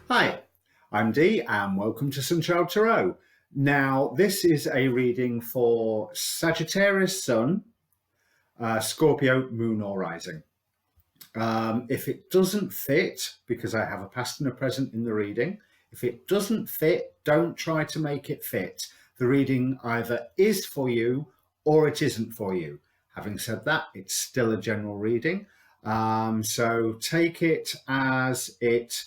Hi, I'm Dee and welcome to Sunchild Tarot. Now, this is a reading for Sagittarius Sun, Scorpio Moon or Rising. If it doesn't fit, because I have a past and a present in the reading, if it doesn't fit, don't try to make it fit. The reading either is for you or it isn't for you. Having said that, it's still a general reading. So take it as it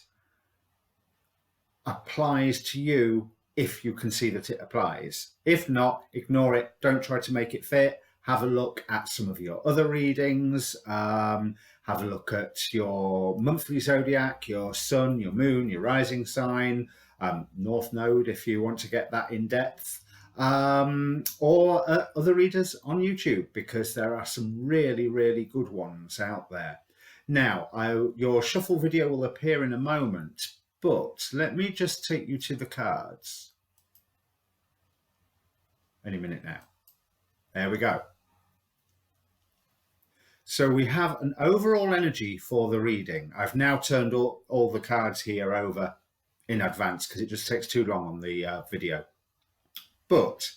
applies to you if you can see that it applies. If not, ignore it. Don't try to make it fit. Have a look at some of your other readings. Have a look at your monthly zodiac, your sun, your moon, your rising sign, North Node if you want to get that in depth. Or other readers on YouTube, because there are some really, really good ones out there. Now, your shuffle video will appear in a moment, but let me just take you to the cards. Any minute now. There we go. So we have an overall energy for the reading. I've now turned all the cards here over in advance because it just takes too long on the video. But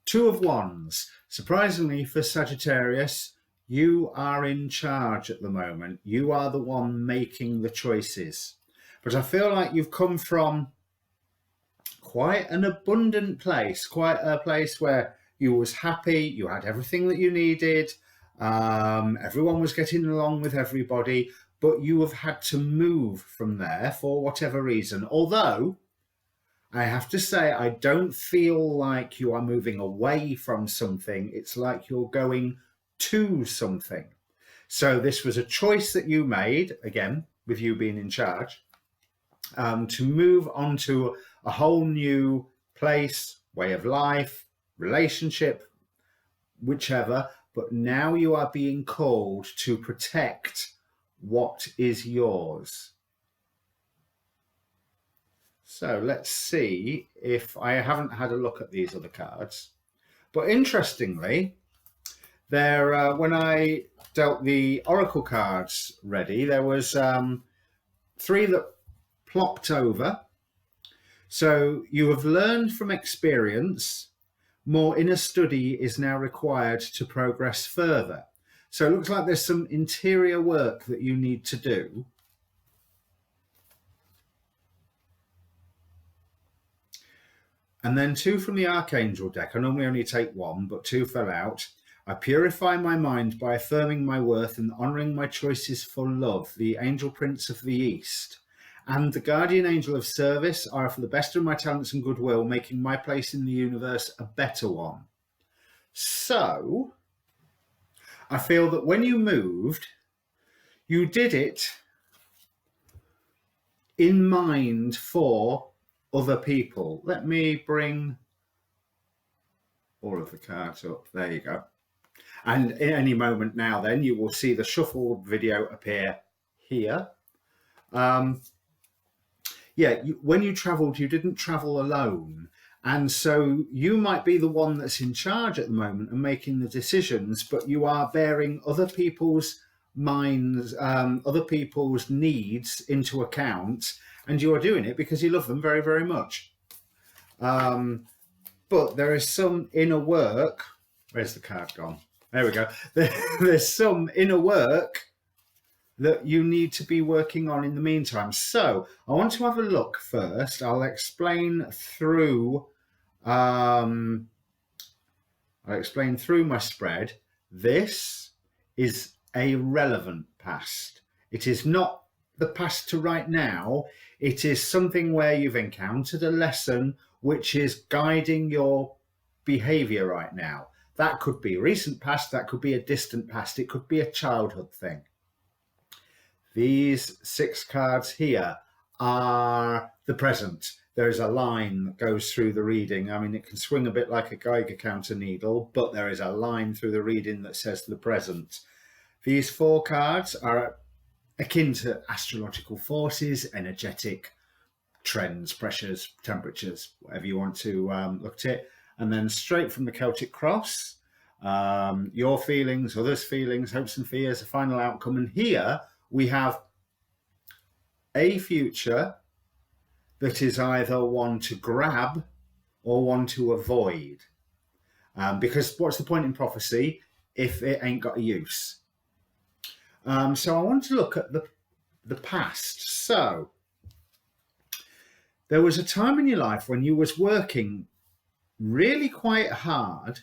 Two of Wands. Surprisingly for Sagittarius, you are in charge at the moment. You are the one making the choices. But I feel like you've come from quite an abundant place, quite a place where you was happy, you had everything that you needed, everyone was getting along with everybody, but you have had to move from there for whatever reason. Although, I have to say, I don't feel like you are moving away from something. It's like you're going to something. So this was a choice that you made, again, with you being in charge, to move on to a whole new place, way of life, relationship, whichever. But now you are being called to protect what is yours. So let's see if I haven't had a look at these other cards. But interestingly, there, when I dealt the oracle cards ready, there was three that plopped over. So you have learned from experience. More inner study is now required to progress further. So it looks like there's some interior work that you need to do. And then two from the Archangel deck. I normally only take one, but two fell out. I purify my mind by affirming my worth and honouring my choices for love, the Angel Prince of the East. And the Guardian Angel of Service are for the best of my talents and goodwill, making my place in the universe a better one. So, I feel that when you moved, you did it in mind for other people. Let me bring all of the cards up. There you go. And in any moment now, then you will see the shuffle video appear here. When you traveled, you didn't travel alone. And so you might be the one that's in charge at the moment and making the decisions, but you are bearing other people's minds, other people's needs into account, and you are doing it because you love them very, very much. But there is some inner work. Where's the card gone? There we go. There's some inner work that you need to be working on in the meantime. So I want to have a look first. I'll explain through my spread. This is a relevant past. It is not the past to right now. It is something where you've encountered a lesson which is guiding your behavior right now. That could be recent past, that could be a distant past, it could be a childhood thing. These 6 cards here are the present. There is a line that goes through the reading. I mean, it can swing a bit like a Geiger counter needle, but there is a line through the reading that says the present. These 4 cards are akin to astrological forces, energetic trends, pressures, temperatures, whatever you want to look at it. And then straight from the Celtic Cross, your feelings, others' feelings, hopes and fears, a final outcome. And here we have a future that is either one to grab or one to avoid. Because what's the point in prophecy if it ain't got a use? So I want to look at the past. So there was a time in your life when you was working really quite hard,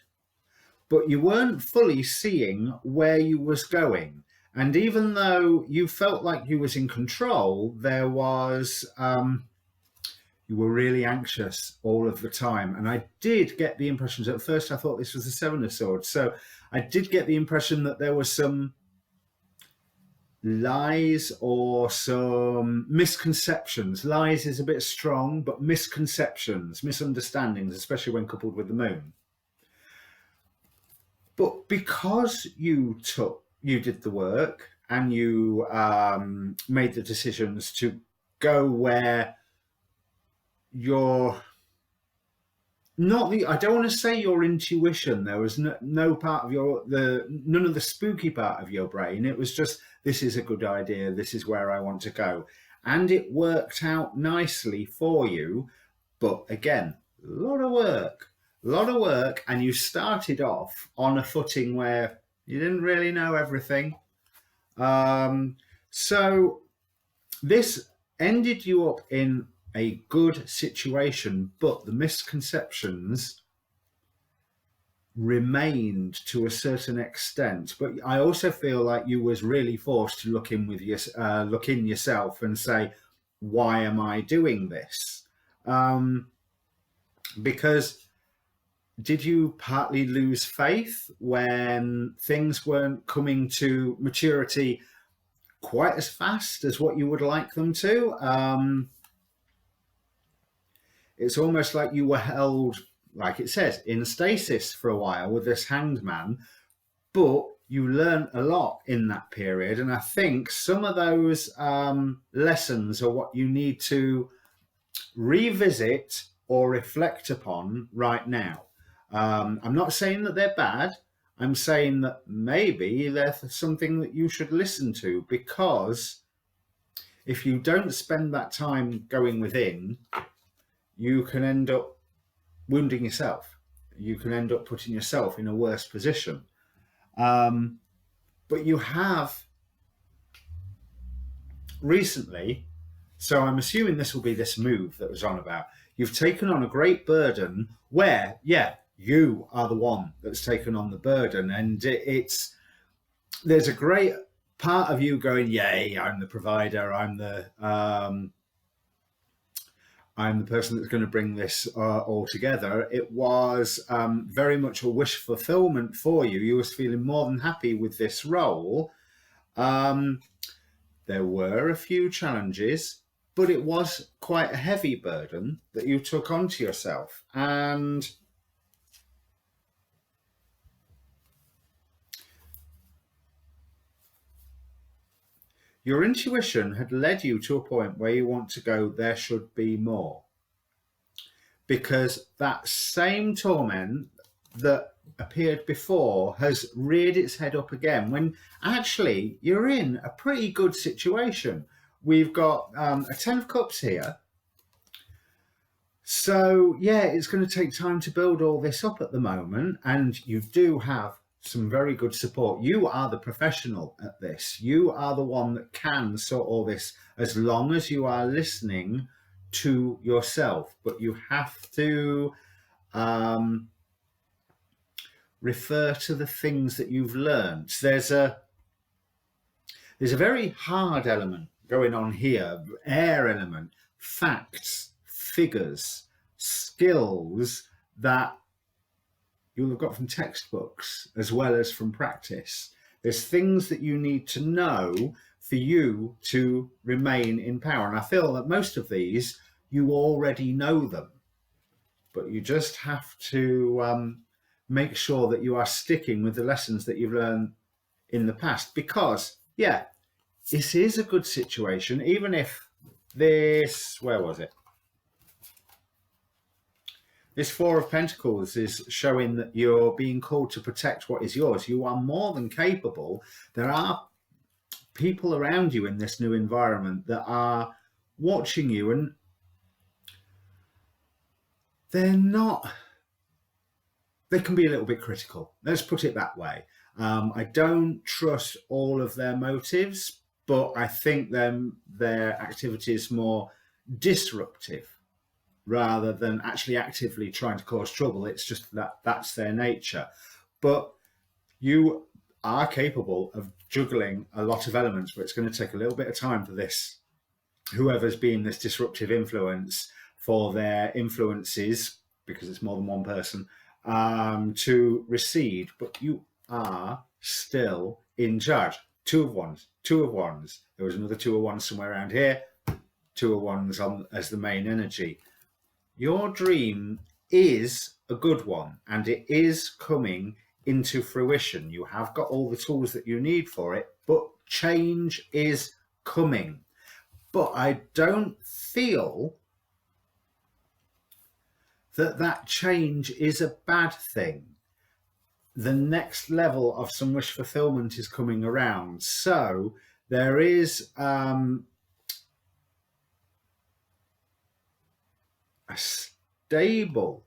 but you weren't fully seeing where you was going. And even though you felt like you was in control, there was, you were really anxious all of the time. And I did get the impressions, at first I thought this was the Seven of Swords. So I did get the impression that there was some lies or some misconceptions. Lies is a bit strong, but misconceptions, misunderstandings, especially when coupled with the moon. But because you did the work and you made the decisions to go where your, I don't want to say your intuition, there was no part of none of the spooky part of your brain. It was just, this is a good idea, this is where I want to go. And it worked out nicely for you. But again, a lot of work. And you started off on a footing where you didn't really know everything. So this ended you up in a good situation, but the misconceptions remained to a certain extent. But I also feel like you was really forced to look in yourself and say, why am I doing this? Because did you partly lose faith when things weren't coming to maturity quite as fast as what you would like them to? It's almost like you were held, like it says, in stasis for a while with this Hanged Man, but you learned a lot in that period. And I think some of those lessons are what you need to revisit or reflect upon right now. I'm not saying that they're bad. I'm saying that maybe they're something that you should listen to, because if you don't spend that time going within, you can end up wounding yourself. You can end up putting yourself in a worse position. But you have recently, so I'm assuming this will be this move that was on about, you've taken on a great burden where, yeah, you are the one that's taken on the burden. And there's a great part of you going, yay, I'm the provider, I'm the person that's going to bring this all together. It was very much a wish fulfillment for you. You was feeling more than happy with this role. There were a few challenges, but it was quite a heavy burden that you took onto yourself. And your intuition had led you to a point where you want to go, there should be more. Because that same torment that appeared before has reared its head up again, when actually you're in a pretty good situation. We've got a 10 of Cups here. So, yeah, it's going to take time to build all this up at the moment. And you do have some very good support. You are the professional at this. You are the one that can sort all this, as long as you are listening to yourself. But you have to refer to the things that you've learned. There's a very hard element going on here, air element, facts, figures, skills that you'll have got from textbooks as well as from practice. There's things that you need to know for you to remain in power. And I feel that most of these, you already know them, but you just have to make sure that you are sticking with the lessons that you've learned in the past. Because, yeah, this is a good situation, even if this, where was it? This Four of Pentacles is showing that you're being called to protect what is yours. You are more than capable. There are people around you in this new environment that are watching you. And they're not, they can be a little bit critical. Let's put it that way. I don't trust all of their motives, but I think their activity is more disruptive rather than actually actively trying to cause trouble. It's just that that's their nature. But you are capable of juggling a lot of elements, but it's going to take a little bit of time for this, whoever's being this disruptive influence, for their influences, because it's more than one person, to recede. But you are still in charge. Two of wands. There was another two of wands somewhere around here. Two of wands on as the main energy. Your dream is a good one, and it is coming into fruition. You have got all the tools that you need for it, but change is coming. But I don't feel that change is a bad thing. The next level of some wish fulfillment is coming around. So there is a stable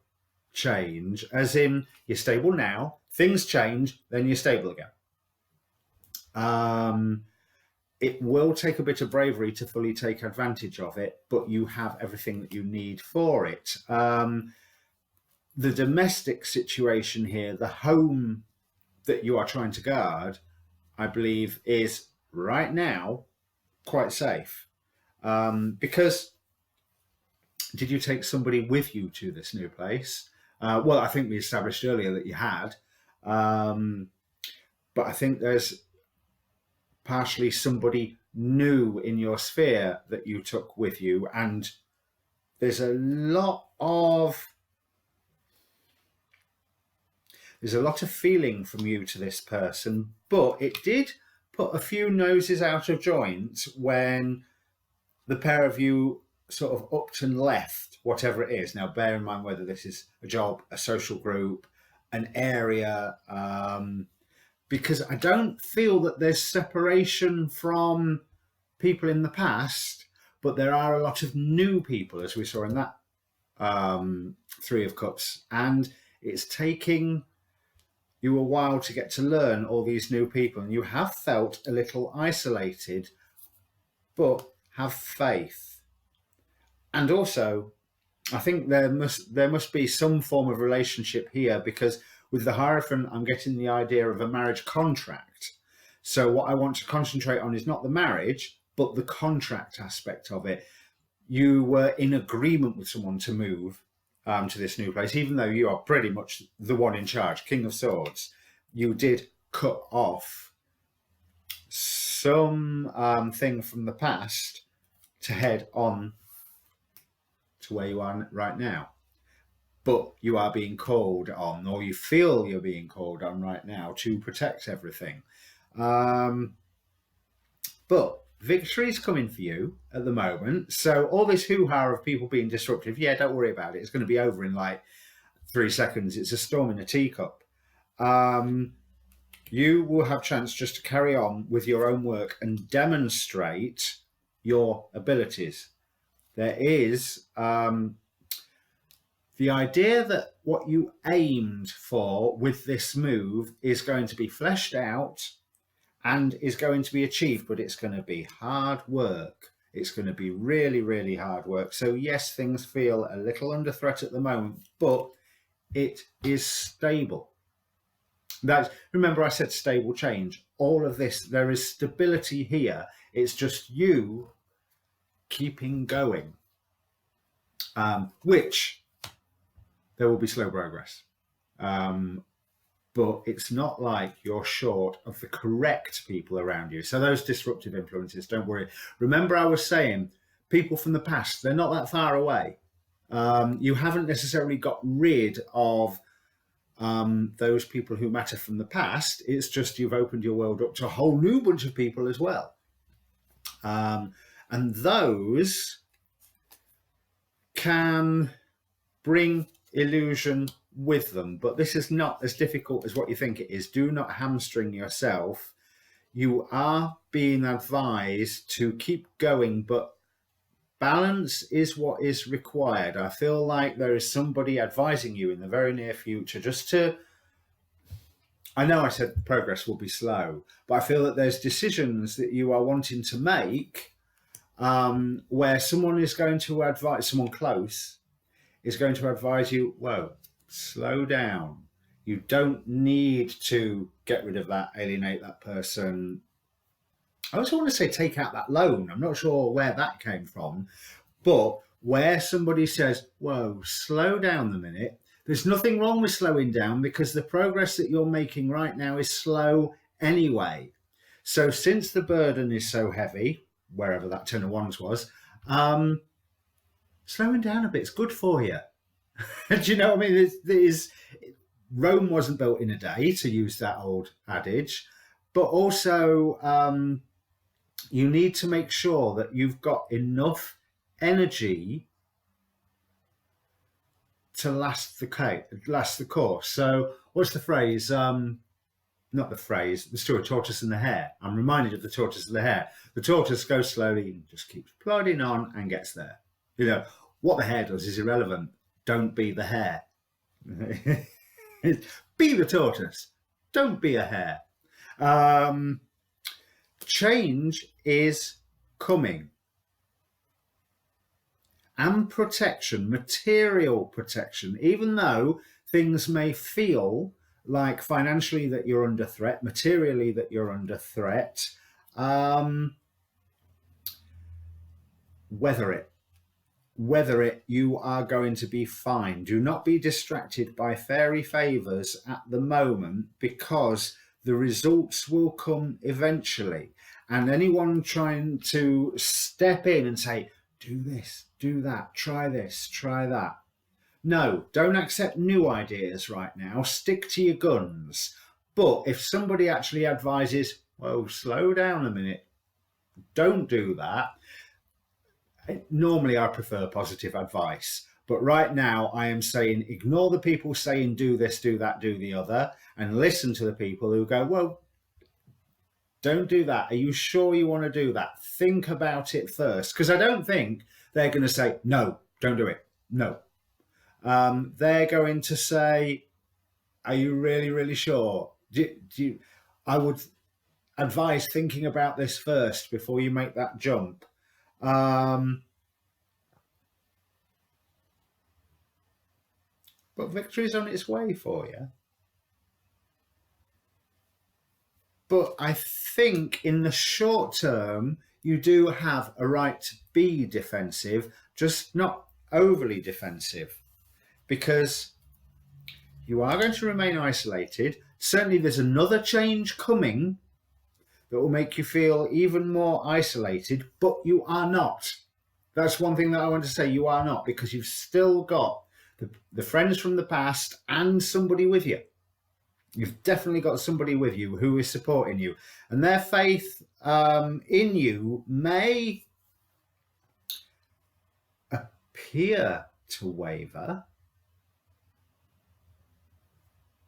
change, as in you're stable now, things change, then you're stable again. It will take a bit of bravery to fully take advantage of it, but you have everything that you need for it. The domestic situation here, the home that you are trying to guard, I believe is right now quite safe. Because did you take somebody with you to this new place? Well, I think we established earlier that you had. But I think there's partially somebody new in your sphere that you took with you, and there's a lot of feeling from you to this person, but it did put a few noses out of joint when the pair of you sort of upped and left, whatever it is. Now, bear in mind whether this is a job, a social group, an area, because I don't feel that there's separation from people in the past, but there are a lot of new people, as we saw in that Three of Cups, and it's taking you a while to get to learn all these new people, and you have felt a little isolated, but have faith. And also, I think there must be some form of relationship here, because with the Hierophant, I'm getting the idea of a marriage contract. So what I want to concentrate on is not the marriage, but the contract aspect of it. You were in agreement with someone to move to this new place, even though you are pretty much the one in charge, King of Swords. You did cut off some thing from the past to head on to where you are right now. But you are being called on, or you feel you're being called on right now to protect everything. But victory is coming for you at the moment. So all this hoo-ha of people being disruptive, yeah, don't worry about it. It's going to be over in like 3 seconds. It's a storm in a teacup. You will have a chance just to carry on with your own work and demonstrate your abilities. There is the idea that what you aimed for with this move is going to be fleshed out and is going to be achieved, but it's going to be hard work. It's going to be really, really hard work. So yes, things feel a little under threat at the moment, but it is stable. Remember I said stable change. All of this, there is stability here. It's just you keeping going, which there will be slow progress. But it's not like you're short of the correct people around you. So those disruptive influences, don't worry. Remember I was saying, people from the past, they're not that far away. You haven't necessarily got rid of those people who matter from the past. It's just you've opened your world up to a whole new bunch of people as well. And those can bring illusion with them, but this is not as difficult as what you think it is. Do not hamstring yourself. You are being advised to keep going, but balance is what is required. I feel like there is somebody advising you in the very near future just to, I know I said progress will be slow, but I feel that there's decisions that you are wanting to make where someone is going to advise, someone close is going to advise you, whoa, slow down. You don't need to get rid of that, alienate that person. I also want to say take out that loan. I'm not sure where that came from, but where somebody says, whoa, slow down a minute. There's nothing wrong with slowing down because the progress that you're making right now is slow anyway. So since the burden is so heavy, wherever that 10 of Wands was, slowing down a bit is good for you. Do you know what I mean? Rome wasn't built in a day, to use that old adage, but also you need to make sure that you've got enough energy to last the course. So what's the phrase? Not the phrase, the story of tortoise and the hare. I'm reminded of the tortoise and the hare. The tortoise goes slowly and just keeps plodding on and gets there. You know, what the hare does is irrelevant. Don't be the hare. Be the tortoise. Don't be a hare. Change is coming. And protection, material protection, even though things may feel like financially that you're under threat, materially that you're under threat, weather it, you are going to be fine. Do not be distracted by fairy favors at the moment, because the results will come eventually. And anyone trying to step in and say, do this, do that, try this, try that. No, don't accept new ideas right now. Stick to your guns. But if somebody actually advises, well, slow down a minute, don't do that. Normally I prefer positive advice. But right now I am saying, ignore the people saying do this, do that, do the other, and listen to the people who go, well, don't do that. Are you sure you want to do that? Think about it first. Because I don't think they're going to say, no, don't do it. No. They're going to say, are you really, really sure? I would advise thinking about this first before you make that jump. But victory is on its way for you. But I think in the short term, you do have a right to be defensive, just not overly defensive, because you are going to remain isolated. Certainly there's another change coming that will make you feel even more isolated, but you are not. That's one thing that I want to say, you are not, because you've still got the friends from the past and somebody with you. You've definitely got somebody with you who is supporting you, and their faith in you may appear to waver,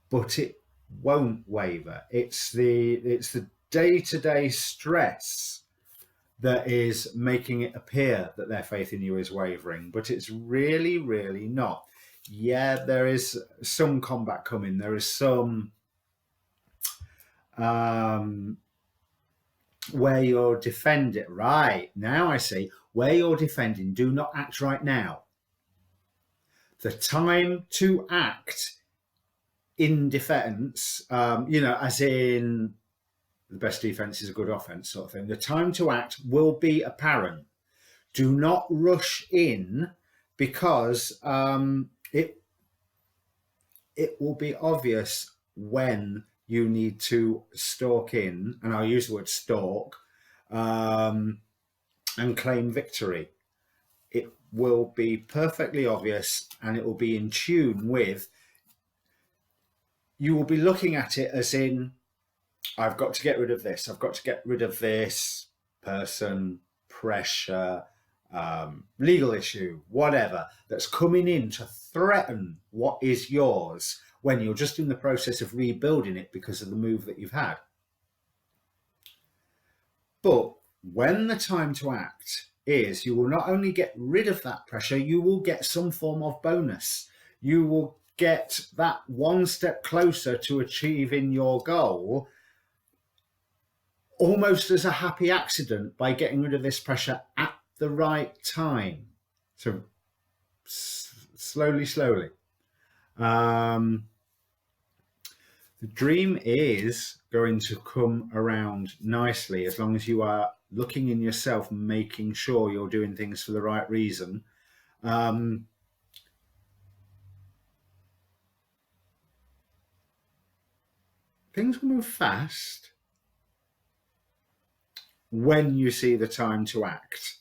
but it won't waver. It's the day-to-day stress that is making it appear that their faith in you is wavering, but it's really, really not. Yeah, there is some combat coming. There is some where you're defending. Right, now I see. Where you're defending, do not act right now. The time to act in defense, as in the best defense is a good offense sort of thing. The time to act will be apparent. Do not rush in, because it will be obvious when you need to stalk in, and I'll use the word stalk, and claim victory. It will be perfectly obvious, and it will be in tune with, you will be looking at it as in, I've got to get rid of this. I've got to get rid of this person, pressure, legal issue, whatever, that's coming in to threaten what is yours when you're just in the process of rebuilding it because of the move that you've had. But when the time to act is you will not only get rid of that pressure, you will get some form of bonus. You will get that one step closer to achieving your goal, almost as a happy accident, by getting rid of this pressure at the right time. So slowly. The dream is going to come around nicely as long as you are looking in yourself and making sure you're doing things for the right reason. Things will move fast when you see the time to act,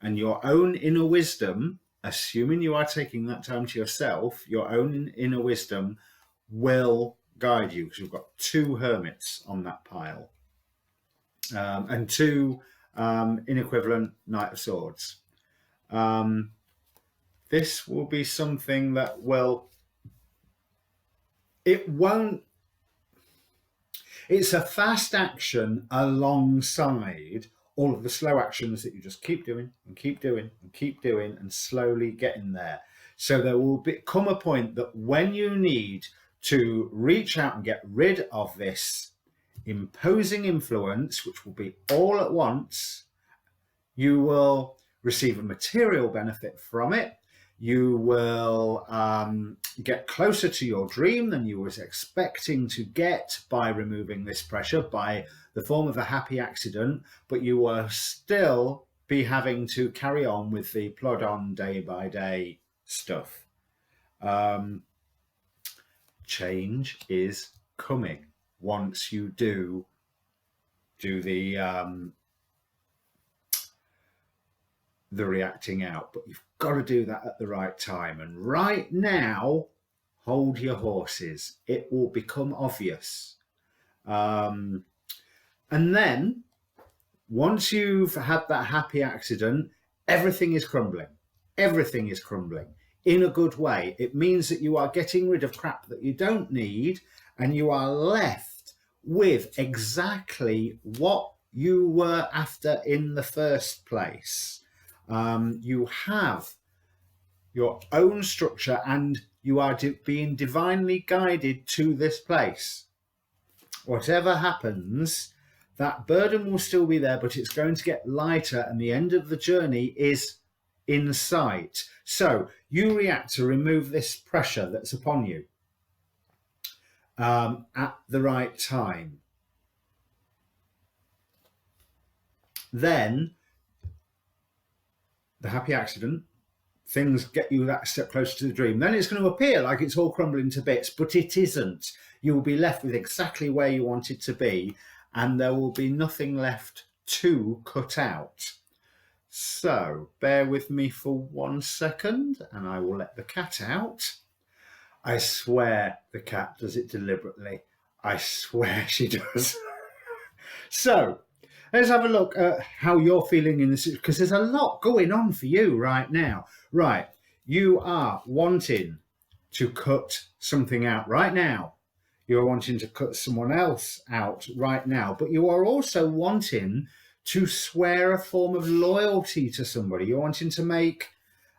and your own inner wisdom, assuming you are taking that time to yourself, your own inner wisdom will guide you, because we've got 2 hermits on that pile, and 2 inequivalent Knight of Swords. This will be something that it's a fast action alongside all of the slow actions that you just keep doing and slowly getting there. So there will come a point that when you need to reach out and get rid of this imposing influence, which will be all at once, you will receive a material benefit from it. You will get closer to your dream than you was expecting to get by removing this pressure, by the form of a happy accident, but you will still be having to carry on with the plod on day by day stuff. Change is coming once you do the reacting out, but you've got to do that at the right time. And right now, hold your horses. It will become obvious. And then once you've had that happy accident, everything is crumbling. Everything is crumbling in a good way. It means that you are getting rid of crap that you don't need, and you are left with exactly what you were after in the first place. You have your own structure, and you are being divinely guided to this place. Whatever happens, that burden will still be there, but it's going to get lighter, and the end of the journey is in sight. So you react to remove this pressure that's upon you at the right time. Then the happy accident, things get you that step closer to the dream. Then it's going to appear like it's all crumbling to bits, but it isn't. You will be left with exactly where you want it to be, and there will be nothing left to cut out. So bear with me for 1 second, and I will let the cat out. I swear the cat does it deliberately. I swear she does. So let's have a look at how you're feeling in this, because there's a lot going on for you right now. Right, you are wanting to cut something out right now. You're wanting to cut someone else out right now, but you are also wanting to swear a form of loyalty to somebody. You're wanting to make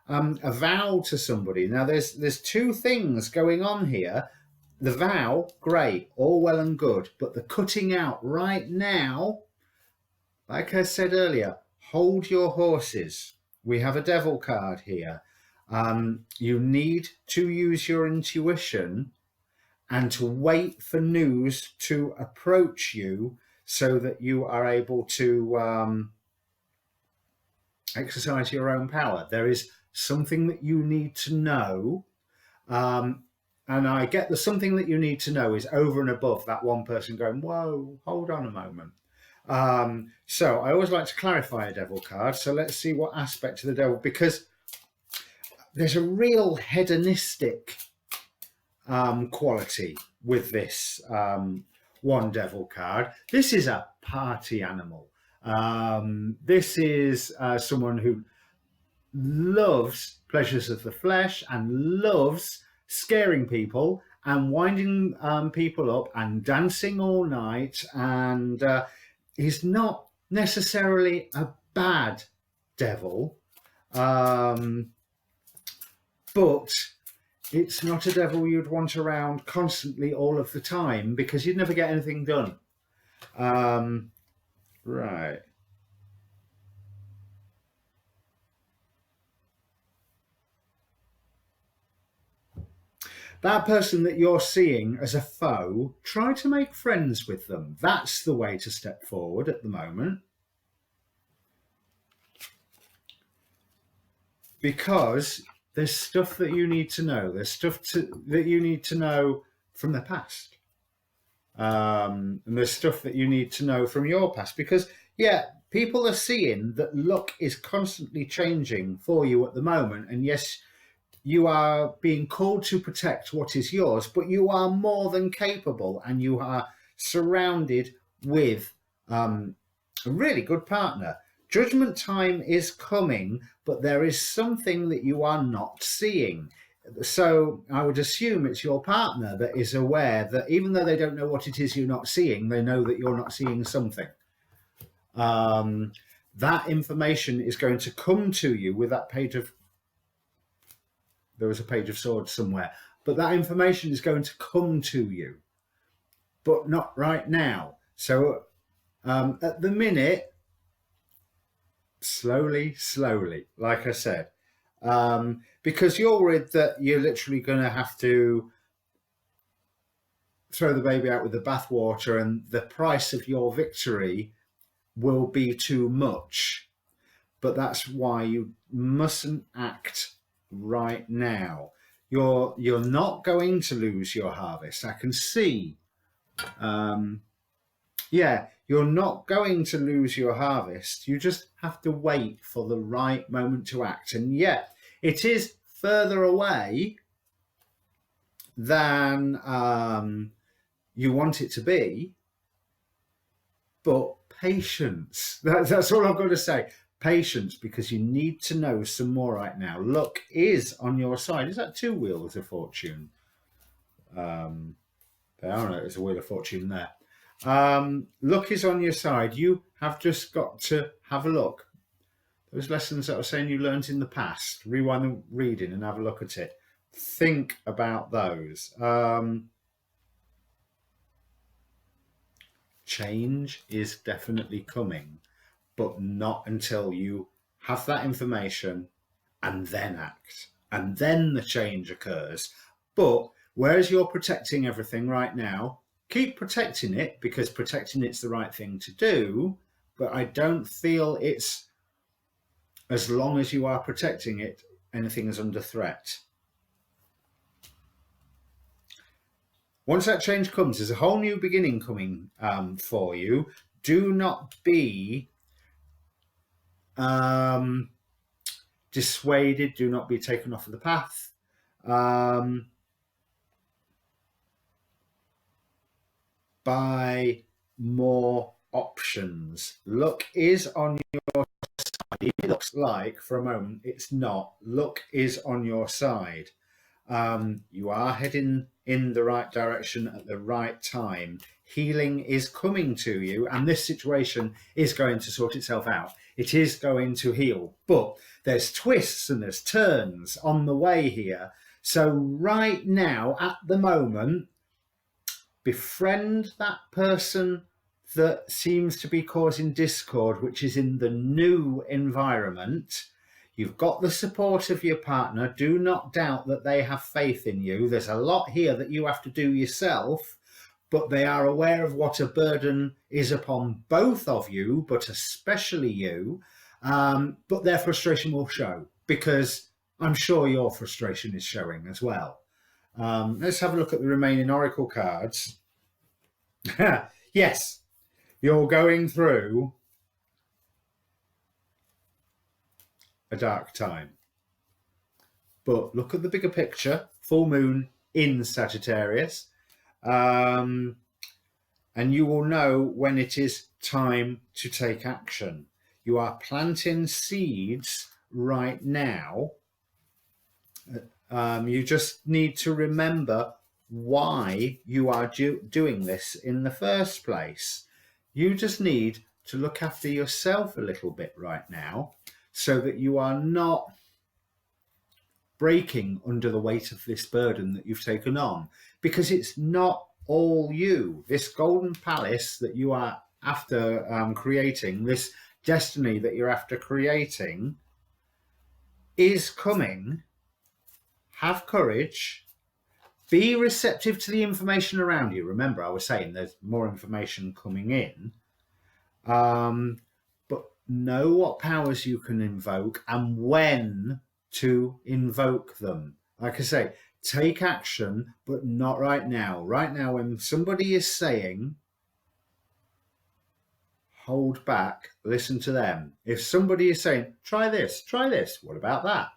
a vow to somebody. Now, there's 2 things going on here. The vow, great, all well and good, but the cutting out right now, like I said earlier, hold your horses. We have a devil card here. You need to use your intuition and to wait for news to approach you so that you are able to exercise your own power. There is something that you need to know. And I get the something that you need to know is over and above that one person going, whoa, hold on a moment. So I always like to clarify a devil card. So let's see what aspect of the devil, because there's a real hedonistic quality with this one devil card. This is a party animal. This is someone who loves pleasures of the flesh and loves scaring people and winding people up and dancing all night, and he's not necessarily a bad devil, but it's not a devil you'd want around constantly all of the time, because you'd never get anything done. Right. That person that you're seeing as a foe, try to make friends with them. That's the way to step forward at the moment. Because there's stuff that you need to know. There's stuff that you need to know from the past. And there's stuff that you need to know from your past. Because, yeah, people are seeing that luck is constantly changing for you at the moment. And yes, you are being called to protect what is yours, but you are more than capable, and you are surrounded with a really good partner. Judgment time is coming, but there is something that you are not seeing. So I would assume it's your partner that is aware that even though they don't know what it is you're not seeing, they know that you're not seeing something. That information is going to come to you with that page of... There was a page of swords somewhere, but that information is going to come to you, but not right now. So at the minute, slowly, like I said, because you're worried that you're literally going to have to throw the baby out with the bathwater, and the price of your victory will be too much. But that's why you mustn't act right now. You're not going to lose your harvest. I can see. Yeah, you're not going to lose your harvest. You just have to wait for the right moment to act. And yeah, it is further away than you want it to be, but patience. That's all I've got to say. Patience, because you need to know some more right now. Luck is on your side. Is that 2 wheels of fortune? There are no, there's a wheel of fortune there. Luck is on your side. You have just got to have a look. Those lessons that I was saying you learned in the past, rewind the reading and have a look at it. Think about those. Change is definitely coming, but not until you have that information and then act. And then the change occurs. But whereas you're protecting everything right now, keep protecting it, because protecting it's the right thing to do. But I don't feel it's, as long as you are protecting it, anything is under threat. Once that change comes, there's a whole new beginning coming for you. Do not be dissuaded. Do not be taken off of the path. By more options. Luck is on your side. It looks like for a moment it's not. Luck is on your side. You are heading in the right direction at the right time. Healing is coming to you, and this situation is going to sort itself out. It is going to heal, but there's twists and there's turns on the way here. So right now, at the moment, befriend that person that seems to be causing discord, which is in the new environment. You've got the support of your partner. Do not doubt that they have faith in you. There's a lot here that you have to do yourself, but they are aware of what a burden is upon both of you, but especially you. But their frustration will show, because I'm sure your frustration is showing as well. Let's have a look at the remaining oracle cards. Yes, you're going through a dark time. But look at the bigger picture. Full moon in Sagittarius. And you will know when it is time to take action. You are planting seeds right now. You just need to remember why you are doing this in the first place. You just need to look after yourself a little bit right now. so that you are not breaking under the weight of this burden that you've taken on, because it's not all you. This golden palace that you are after creating, this destiny that you're after creating, is coming. Have courage. Be receptive to the information around you. Remember, I was saying there's more information coming in. But know what powers you can invoke and when to invoke them. Like I say, take action, but not right now. Right now, when somebody is saying, hold back, listen to them. If somebody is saying, try this, what about that?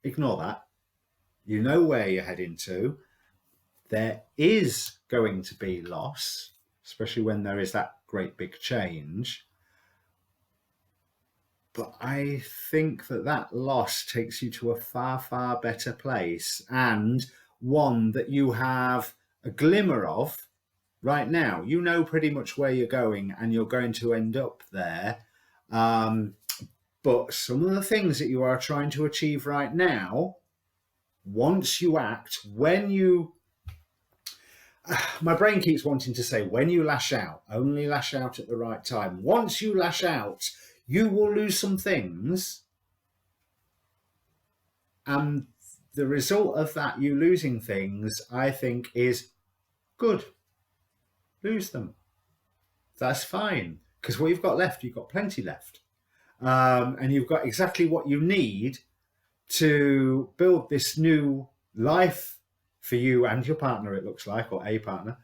Ignore that. You know where you're heading to. There is going to be loss, especially when there is that great big change. But I think that that loss takes you to a far, far better place, and one that you have a glimmer of right now. You know pretty much where you're going, and you're going to end up there. But some of the things that you are trying to achieve right now, once you act, when you... my brain keeps wanting to say, when you lash out, only lash out at the right time. Once you lash out, you will lose some things, and the result of that, you losing things, I think is good. Lose them. That's fine, because what you've got left, you've got plenty left, and you've got exactly what you need to build this new life for you and your partner, it looks like, or a partner,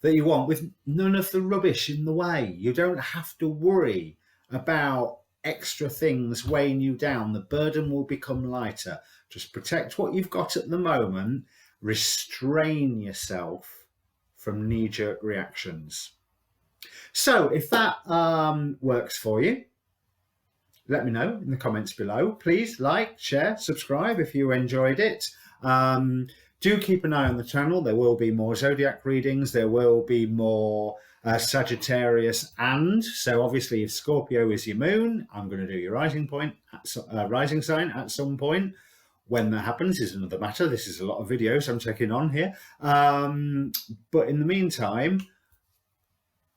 that you want, with none of the rubbish in the way. You don't have to worry about extra things weighing you down. The burden will become lighter. Just protect what you've got at the moment. Restrain yourself from knee-jerk reactions. So if that works for you, let me know in the comments below. Please like, share, subscribe if you enjoyed it. Do keep an eye on the channel. There will be more zodiac readings. There will be more Sagittarius, and so obviously if Scorpio is your moon, I'm going to do your rising sign at some point. When that happens is another matter. This is a lot of videos I'm taking on here. But in the meantime,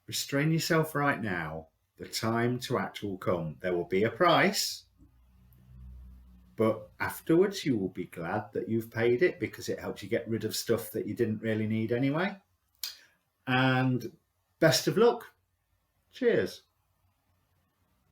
restrain yourself right now. The time to act will come. There will be a price, but afterwards you will be glad that you've paid it, because it helps you get rid of stuff that you didn't really need anyway. And best of luck. Cheers.